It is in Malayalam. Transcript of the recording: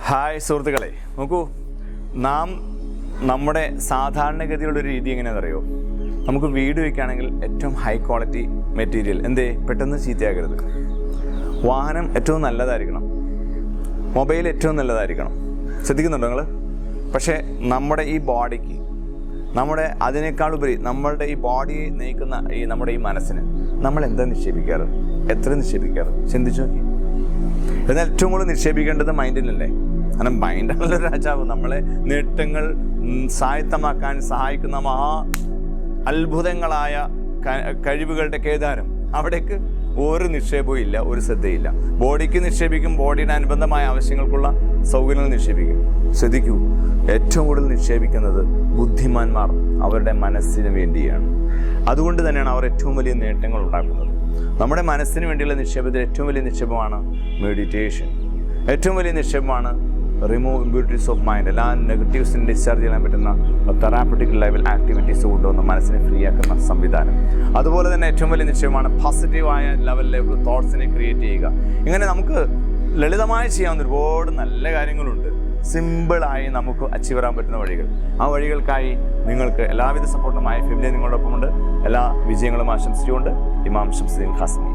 ഹായ് സുഹൃത്തുക്കളെ, നോക്കൂ, നാം നമ്മുടെ സാധാരണഗതിയുള്ളൊരു രീതി എങ്ങനെയാണെന്നറിയോ? നമുക്ക് വീട് വയ്ക്കുകയാണെങ്കിൽ ഏറ്റവും ഹൈ ക്വാളിറ്റി മെറ്റീരിയൽ, പെട്ടെന്ന് ചീത്തയാകരുത്. വാഹനം ഏറ്റവും നല്ലതായിരിക്കണം, മൊബൈൽ ഏറ്റവും നല്ലതായിരിക്കണം. ശ്രദ്ധിക്കുന്നുണ്ടോ നിങ്ങൾ? പക്ഷേ നമ്മുടെ ഈ ബോഡിക്ക്, അതിനേക്കാളുപരി നമ്മളുടെ ഈ ബോഡിയെ നയിക്കുന്ന നമ്മുടെ ഈ മനസ്സിന് നമ്മൾ എന്താ നിക്ഷേപിക്കാറ്? എത്ര നിക്ഷേപിക്കാറ്? ചിന്തിച്ചു നോക്കി. എന്നാൽ ഏറ്റവും കൂടുതൽ നിക്ഷേപിക്കേണ്ടത് മൈൻഡിലല്ലേ? കാരണം മൈൻഡാണല്ലോ രാജാവ്. നമ്മളെ നേട്ടങ്ങൾ സ്വായത്തമാക്കാൻ സഹായിക്കുന്ന മഹാ അത്ഭുതങ്ങളായ കഴിവുകളുടെ കേദാരം. അവിടേക്ക് ഒരു നിക്ഷേപവും ഇല്ല, ഒരു ശ്രദ്ധയില്ല. ബോഡിക്ക് നിക്ഷേപിക്കും, ബോഡിയുടെ അനുബന്ധമായ ആവശ്യങ്ങൾക്കുള്ള സൗകര്യങ്ങൾ നിക്ഷേപിക്കും. ശ്രദ്ധിക്കൂ, ഏറ്റവും കൂടുതൽ നിക്ഷേപിക്കുന്നത് ബുദ്ധിമാന്മാർ അവരുടെ മനസ്സിന് വേണ്ടിയാണ്. അതുകൊണ്ട് തന്നെയാണ് അവർ ഏറ്റവും വലിയ നേട്ടങ്ങൾ ഉണ്ടാക്കുന്നത്. നമ്മുടെ മനസ്സിന് വേണ്ടിയുള്ള നിക്ഷേപത്തിൽ ഏറ്റവും വലിയ നിക്ഷേപമാണ് മെഡിറ്റേഷൻ. ഏറ്റവും വലിയ നിക്ഷേപമാണ് റിമൂവ് ഇമ്പ്യൂരിറ്റീസ് ഓഫ് മൈൻഡ്. എല്ലാ നെഗറ്റീവ്സിനെ ഡിസ്ചാർജ് ചെയ്യാൻ പറ്റുന്ന തെറാപ്യൂട്ടിക് ലെവൽ ആക്ടിവിറ്റീസ് കൊണ്ടുവന്ന് മനസ്സിനെ ഫ്രീ ആക്കുന്ന സംവിധാനം. അതുപോലെ തന്നെ ഏറ്റവും വലിയ നിക്ഷേപമാണ് പോസിറ്റീവായ ലെവലിലെ തോട്ട്സിനെ ക്രിയേറ്റ് ചെയ്യുക. ഇങ്ങനെ നമുക്ക് ലളിതമായി ചെയ്യാവുന്ന ഒരുപാട് നല്ല കാര്യങ്ങളുണ്ട്. സിമ്പിളായി നമുക്ക് അച്ചീവ് ചെയ്യാൻ പറ്റുന്ന വഴികൾ. ആ വഴികൾക്കായി നിങ്ങൾക്ക് എല്ലാവിധ സപ്പോർട്ടുമായി ഫെമിലിയ നിങ്ങളോടൊപ്പമുണ്ട്. എല്ലാ വിജയങ്ങളും ആശംസിച്ചുകൊണ്ട് ഇമാം ഷംസുദ്ദീൻ ഖാസിമി.